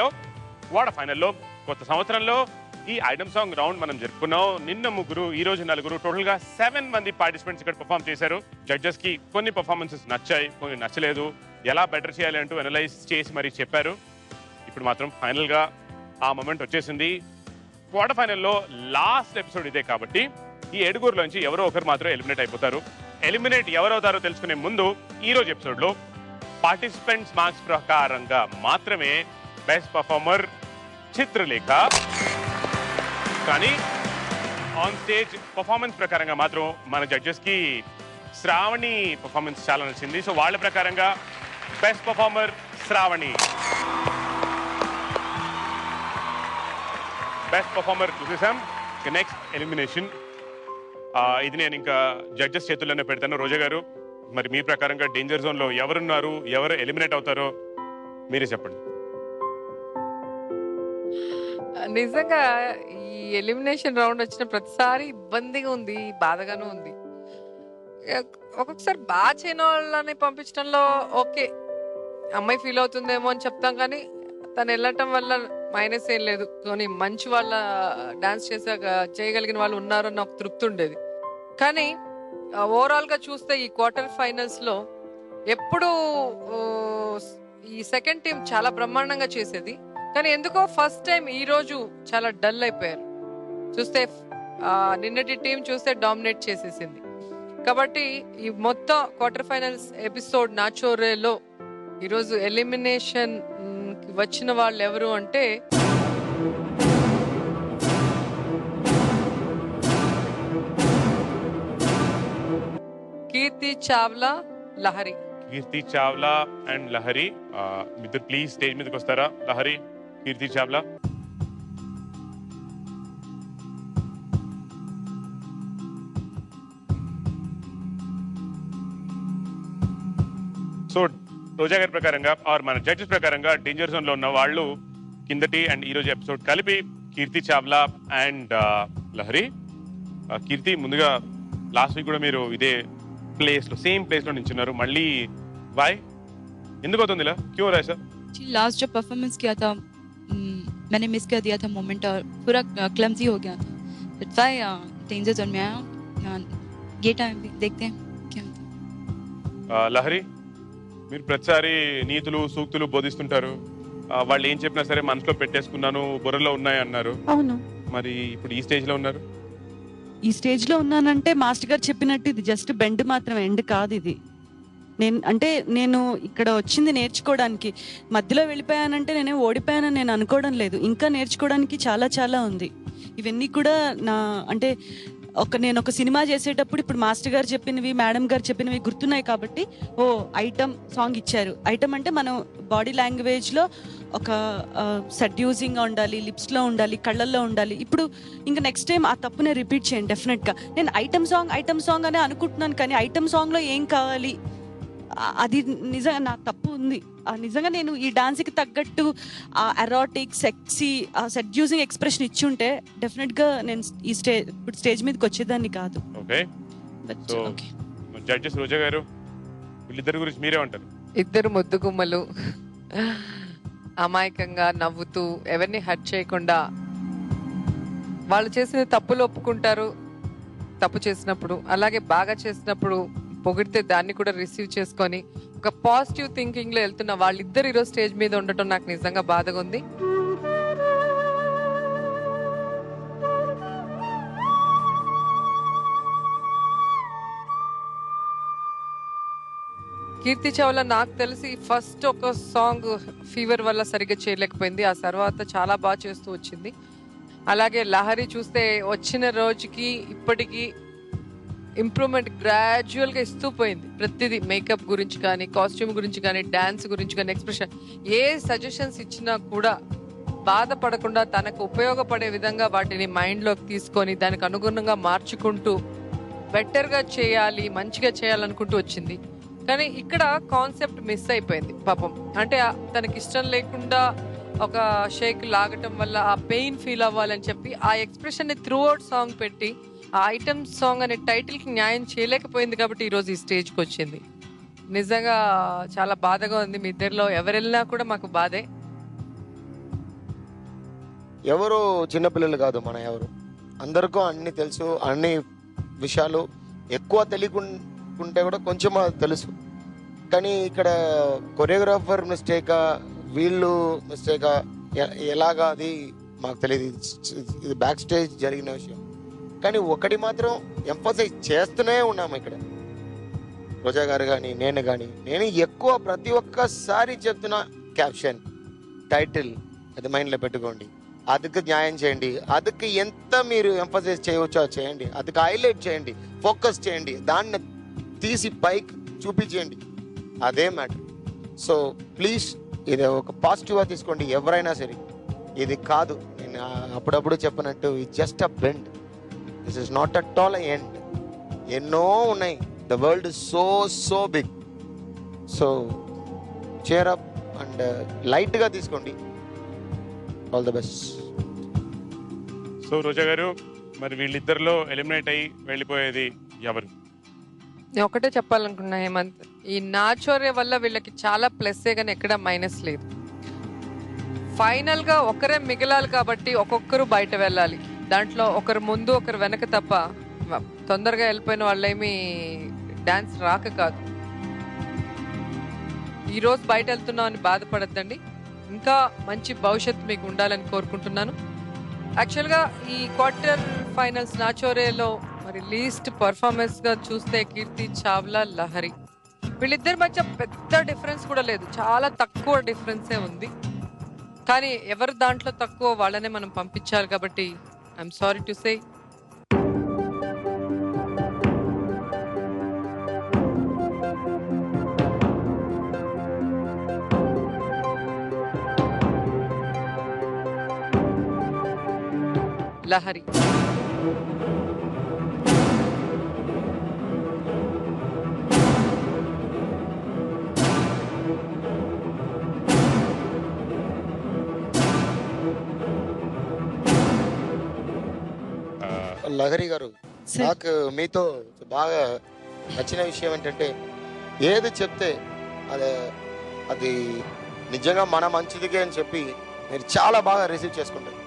లో వాడ ఫైనల్లో కొత్త సంవత్సరంలో ఈ ఐటమ్ సాంగ్ రౌండ్ మనం జరుపుకున్నాం. నిన్న ముగ్గురు, ఈ రోజు నలుగురు, టోటల్ గా 7 మంది పార్టిసిపెంట్స్ ఇక్కడ పర్ఫామ్ చేశారు. జడ్జెస్ కి కొన్ని పర్ఫార్మెన్సెస్ నచ్చాయి, కొన్ని నచ్చలేదు. ఎలా బెటర్ చేయాలి అంటూ అనలైజ్ చేసి మరీ చెప్పారు. ఇప్పుడు మాత్రం ఫైనల్ గా ఆ మూమెంట్ వచ్చేసింది. క్వార్టర్ ఫైనల్లో లాస్ట్ ఎపిసోడ్ ఇదే కాబట్టి ఈ ఏడుగురులోంచి ఎవరో ఒకరు మాత్రం ఎలిమినేట్ అయిపోతారు. ఎలిమినేట్ ఎవరవుతారో తెలుసుకునే ముందు ఈ రోజు ఎపిసోడ్ లో పార్టిసిపెంట్స్ మార్క్స్ ప్రకారంగా మాత్రమే బెస్ట్ పర్ఫార్మర్ చిత్రలేఖ, కానీ ఆన్ స్టేజ్ పర్ఫార్మెన్స్ ప్రకారంగా మాత్రం మన జడ్జెస్ కి శ్రావణి పర్ఫార్మెన్స్ చాలా నచ్చింది. సో వాళ్ళ ప్రకారంగా best performer Shravani. Best performer చూసేసాం. నెక్స్ట్ ఎలిమినేషన్, ఇది నేను ఇంకా జడ్జెస్ చేతుల్లోనే పెడతాను. రోజా గారు, మరి మీ ప్రకారంగా డేంజర్ జోన్ లో ఎవరున్నారు, ఎవరు ఎలిమినేట్ అవుతారో మీరే చెప్పండి. నిజంగా ఈ ఎలిమినేషన్ రౌండ్ వచ్చిన ప్రతిసారి ఇబ్బందిగా ఉంది, బాధగానే ఉంది. ఒక్కొక్కసారి బాగా చేయని వాళ్ళని పంపించడంలో ఓకే, అమ్మాయి ఫీల్ అవుతుందేమో అని చెప్తాం, కానీ తను వెళ్ళటం వల్ల మైనస్ ఏం లేదు. కానీ మంచి వాళ్ళ డాన్స్ చేయగలిగిన వాళ్ళు ఉన్నారు అని నాకు తృప్తి ఉండేది. కానీ ఓవరాల్ గా చూస్తే ఈ క్వార్టర్ ఫైనల్స్ లో ఎప్పుడు ఈ సెకండ్ టీం చాలా బ్రహ్మాండంగా చేసేది, కానీ ఎందుకో ఫస్ట్ టైం ఈ రోజు చాలా డల్ అయిపోయారు. చూస్తే నిన్నటి టీం చూస్తే డామినేట్ చేసేసింది. కాబట్టి ఈ మొత్తం క్వార్టర్ ఫైనల్స్ ఎపిసోడ్ నాచోరేలో ఈరోజు ఎలిమినేషన్ వచ్చిన వాళ్ళు ఎవరు అంటే కీర్తి చావ్లా, లహరి. కీర్తి చావ్లా అండ్ లహరి, ఇద్దరు ప్లీజ్ స్టేజ్ మీదకి వస్తారా? లహరి, కీర్తి చావ్లా. సో రోజా గారి ప్రకారంగా ఆర్ మన జడ్జెస్ ప్రకారంగా డేంజర్ జోన్ లో ఉన్న వాళ్ళు కిందటి అండ్ ఈ రోజు ఎపిసోడ్ కలిపి కీర్తి చావ్లా అండ్ లహరి. కీర్తి, ముందుగా లాస్ట్ వీక్ కూడా మీరు ఇదే ప్లేస్ లో, సేమ్ ప్లేస్ లో నించున్నారు. మళ్ళీ వై, ఎందుకు అవుతుంది ఇలా? క్यों रहा सर? जी लास्ट जब परफॉर्मेंस किया था मैंने मिस कर दिया था मोमेंट और पूरा क्लमजी हो गया था. दैट्स व्हाई डेंजर जोन में आया. ये टाइम भी देखते हैं क्या होता है. లహరి, మీరు ప్రతిసారి నీతులు సూక్తులు బోధిస్తుంటారు. వాళ్ళు ఏం చెప్పినా సరే మనసులో పెట్టేసుకున్నాను, బుర్రలో ఉన్నాయి అన్నారు. అవును, మరి ఇప్పుడు ఈ స్టేజ్ లో ఉన్నారు. ఈ స్టేజ్ లో ఉన్నానంటే మాస్టర్ గారు చెప్పినట్టు ఇది జస్ట్ బెండ్ మాత్రం, ఎండ్ కాదు ఇది. నేను ఇక్కడ వచ్చింది నేర్చుకోవడానికి. మధ్యలో వెళ్ళిపోయానంటే నేనే ఓడిపోయానని నేను అనుకోవడం లేదు. ఇంకా నేర్చుకోవడానికి చాలా చాలా ఉంది. ఇవన్నీ కూడా నేను ఒక సినిమా చేసేటప్పుడు ఇప్పుడు మాస్టర్ గారు చెప్పినవి, మేడం గారు చెప్పినవి గుర్తున్నాయి కాబట్టి ఐటమ్ సాంగ్ ఇచ్చారు. ఐటమ్ అంటే మనం బాడీ లాంగ్వేజ్ లో ఒక సెడ్యూసింగ్ గా ఉండాలి, లిప్స్ లో ఉండాలి, కళ్ళల్లో ఉండాలి. ఇప్పుడు ఇంకా నెక్స్ట్ టైం ఆ తప్పునే రిపీట్ చేయండి డెఫినెట్ గా. నేను ఐటమ్ సాంగ్ అనే అనుకుంటున్నాను, కానీ ఐటమ్ సాంగ్ లో ఏం కావాలి, అది నిజంగా నా తప్పు ఉంది. నిజంగా నేను ఈ డాన్స్ కి తగ్గట్టు ఆ ఎరోటిక్, సెక్సీ, ఆ సెడ్యూసింగ్ ఎక్స్ప్రెషన్ ఇచ్చి ఉంటే డెఫినెట్ గా నేను ఈ స్టేజ్ మీదకి వచ్చేదాన్ని కాదు. ఓకే, సో జడ్జెస్ రోజా గారు, వీళ్ళిద్దరి గురించి మీరే అంటారు? ఇద్దరు ముద్దుగుమ్మలు, అమాయకంగా నవ్వుతూ ఎవరిని హర్ట్ చేయకుండా వాళ్ళు చేసిన తప్పులు ఒప్పుకుంటారు తప్పు చేసినప్పుడు. అలాగే బాగా చేసినప్పుడు పొగిడితే దాన్ని కూడా రిసీవ్ చేసుకొని ఒక పాజిటివ్ థింకింగ్ లో వెళ్తున్న వాళ్ళిద్దరు ఈరోజు స్టేజ్ మీద ఉండటం నాకు నిజంగా బాధగా ఉంది. కీర్తి చావ్లా నాకు తెలిసి ఫస్ట్ ఒక సాంగ్ ఫీవర్ వల్ల సరిగ్గా చేయలేకపోయింది, ఆ తర్వాత చాలా బాగా చేస్తూ వచ్చింది. అలాగే లహరి చూస్తే వచ్చిన రోజుకి ఇప్పటికీ ఇంప్రూవ్మెంట్ గ్రాడ్యువల్ గా ఇస్తూ పోయింది. ప్రతిదీ మేకప్ గురించి కానీ, కాస్ట్యూమ్ గురించి కానీ, డాన్స్ గురించి కానీ, ఎక్స్ప్రెషన్, ఏ సజెషన్స్ ఇచ్చినా కూడా బాధపడకుండా తనకు ఉపయోగపడే విధంగా వాటిని మైండ్ లోకి తీసుకొని దానికి అనుగుణంగా మార్చుకుంటూ బెటర్ గా చేయాలి, మంచిగా చేయాలనుకుంటూ వచ్చింది. కానీ ఇక్కడ కాన్సెప్ట్ మిస్ అయిపోయింది పాపం. అంటే తనకి ఇష్టం లేకుండా ఒక షేక్ లాగటం వల్ల ఆ పెయిన్ ఫీల్ అవ్వాలని చెప్పి ఆ ఎక్స్ప్రెషన్ ని త్రూ అవుట్ సాంగ్ పెట్టి ఆ ఐటమ్ సాంగ్ అనే టైటిల్ కి న్యాయం చేయలేకపోయింది కాబట్టి ఈ రోజు ఈ స్టేజ్ కి వచ్చింది. నిజంగా చాలా బాధగా ఉంది. మీ ఇద్దరిలో ఎవరు వెళ్ళినా కూడా మాకు బాధే. ఎవరు చిన్నపిల్లలు కాదు మన ఎవరు, అందరికీ అన్ని తెలుసు. అన్ని విషయాలు ఎక్కువ తెలియకుంటే కూడా కొంచెం తెలుసు. కానీ ఇక్కడ కొరియోగ్రాఫర్ మిస్టేకా వీళ్ళు మిస్టేకా ఎలాగా అది మాకు తెలియదు. ఇది బ్యాక్ స్టేజ్ జరిగిన విషయం. కానీ ఒకటి మాత్రం ఎంఫసైజ్ చేస్తూనే ఉన్నాము ఇక్కడ, రోజా గారు కానీ నేను ఎక్కువ ప్రతి ఒక్కసారి చెప్తున్నా, క్యాప్షన్ టైటిల్ అది మైండ్లో పెట్టుకోండి, అదికి న్యాయం చేయండి, అదికి ఎంత మీరు ఎంఫసైజ్ చేయవచ్చో చేయండి, అదికి హైలైట్ చేయండి, ఫోకస్ చేయండి, దాన్ని తీసి పైకి చూపించేయండి, అదే మ్యాటర్. సో ప్లీజ్ ఇది ఒక పాజిటివ్గా తీసుకోండి ఎవరైనా సరే. ఇది కాదు, నేను అప్పుడప్పుడు చెప్పినట్టు ఇది just a bend, this is not at all end. ఎన్నో ఉన్నాయి, the world is so big. So cheer up and లైట్గా తీసుకోండి. All the best. So Roja గారు, మరి వీళ్ళిద్దరిలో ఎలిమినేట్ అయ్యి వెళ్ళిపోయేది ఎవరు? నేను ఒకటే చెప్పాలనుకున్నా హేమంత్, ఈ నాచోర్య వల్ల వీళ్ళకి చాలా ప్లస్సే కానీ ఎక్కడ మైనస్ లేదు. ఫైనల్ గా ఒకరే మిగలాలి కాబట్టి ఒక్కొక్కరు బయట వెళ్ళాలి. దాంట్లో ఒకరు ముందు ఒకరు వెనక తప్ప తొందరగా వెళ్ళిపోయిన వాళ్ళేమి డాన్స్ రాక కాదు. ఈ రోజు బయట వెళ్తున్నాం అని బాధపడద్దండి, ఇంకా మంచి భవిష్యత్తు మీకు ఉండాలని కోరుకుంటున్నాను. యాక్చువల్గా ఈ క్వార్టర్ ఫైనల్స్ నాచోరేలో మరి లీస్ట్ పర్ఫార్మెన్స్ గా చూస్తే కీర్తి చావ్లా, లహరి వీళ్ళిద్దరి మధ్య పెద్ద డిఫరెన్స్ కూడా లేదు, చాలా తక్కువ డిఫరెన్సే ఉంది. కానీ ఎవరు దాంట్లో తక్కువ వాళ్ళనే మనం పంపించాలి కాబట్టి I'm sorry to say Lahari. Lahari గారు, నాకు మీతో బాగా నచ్చిన విషయం ఏంటంటే ఏది చెప్తే అది నిజంగా మన మంచిదికే అని చెప్పి మీరు చాలా బాగా రిసీవ్ చేసుకుంటారు.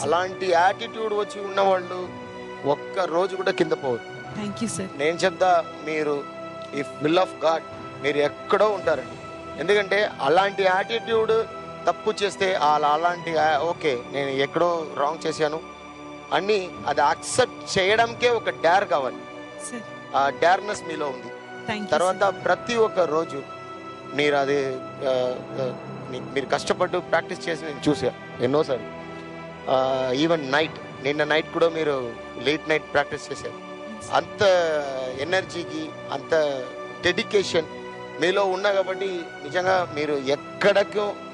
అలాంటి యాటిట్యూడ్ వచ్చి ఉన్న వాళ్ళు ఒక్క రోజు కూడా కింద పోవద్దు. నేను చెప్తా, మీరు ఇఫ్ విల్ ఆఫ్ గాడ్ మీరు ఎక్కడో ఉంటారండి. ఎందుకంటే అలాంటి యాటిట్యూడ్ తప్పు చేస్తే అలాంటి ఓకే నేను ఎక్కడో రాంగ్ చేశాను అని అది యాక్సెప్ట్ చేయడానికే ఒక డేర్ కావాలి. ఆ డేర్నెస్ మీలో ఉంది. తర్వాత ప్రతి ఒక్క రోజు మీరు అది మీరు కష్టపడ్డు ప్రాక్టీస్ చేసి నేను చూసా ఎన్నోసారి. ఈవెన్ నిన్న నైట్ కూడా మీరు లేట్ నైట్ ప్రాక్టీస్ చేశారు. అంత ఎనర్జీకి అంత డెడికేషన్ మీలో ఉన్నా కాబట్టి నిజంగా మీరు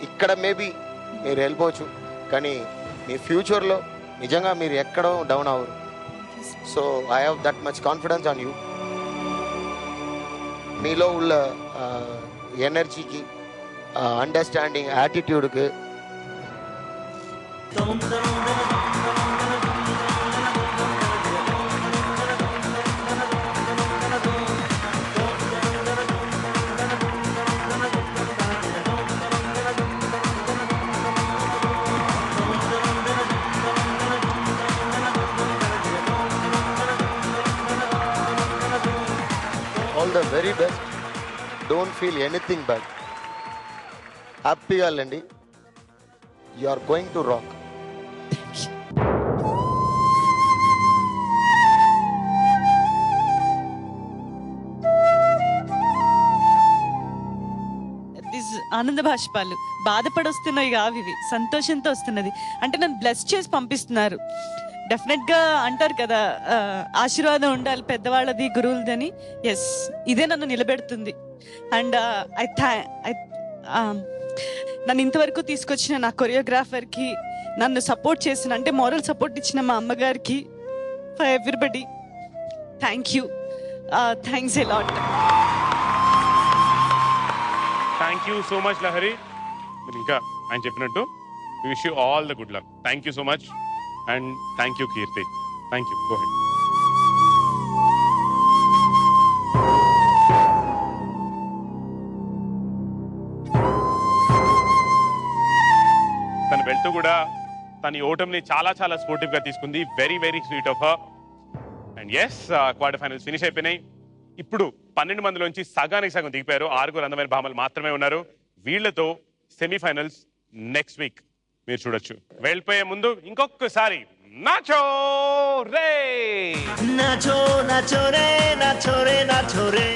ఇక్కడ మేబీ మీరు వెళ్ళిపోవచ్చు, కానీ మీ ఫ్యూచర్లో నిజంగా మీరు ఎక్కడో డౌన్ అవ్వరు. So I have that much confidence on you. మీలో ఉన్న ఎనర్జీకి, understanding, యాటిట్యూడ్కి all the very best. Don't feel anything bad. హ్యాపీగా వెళ్ళండి. You are going to rock. ఆనంద భాష్పాలు బాధపడొస్తున్నాయి కావు, ఇవి సంతోషంతో వస్తున్నది. అంటే నన్ను బ్లెస్ చేసి పంపిస్తున్నారు. డెఫినెట్ గా అంటారు కదా, ఆశీర్వాదం ఉండాలి పెద్దవాళ్ళది గురువులదని. ఎస్, ఇదే నన్ను నిలబెడుతుంది. అండ్ నన్ను ఇంతవరకు తీసుకొచ్చిన నా కొరియోగ్రాఫర్కి, నన్ను సపోర్ట్ చేసిన అంటే మోరల్ సపోర్ట్ ఇచ్చిన మా అమ్మగారికి, for everybody thank you. Thanks a lot. Thank you so much Lahari. మీరు ఇంకా ఆయన చెప్పినట్టు wish you all the good luck. Thank you so much and thank you Keerthi. Thank you. Go ahead. తను వెళ్తూ కూడా తన ఓటమిని చాలా చాలా స్పోర్టివ్ గా తీసుకుంది. Very very sweet of her. And yes, quarter finals finish అయిపోయినాయి. ఇప్పుడు 12 మందిలోంచి సగానికి సగం దిగిపోయారు. 6 అందమైన భామలు మాత్రమే ఉన్నారు. వీళ్లతో సెమీఫైనల్స్ నెక్స్ట్ వీక్ మీరు చూడొచ్చు. వెళ్ళిపోయే ముందు ఇంకొకసారి నాచో రే నాచో నాచో రే నాచో రే నాచో రే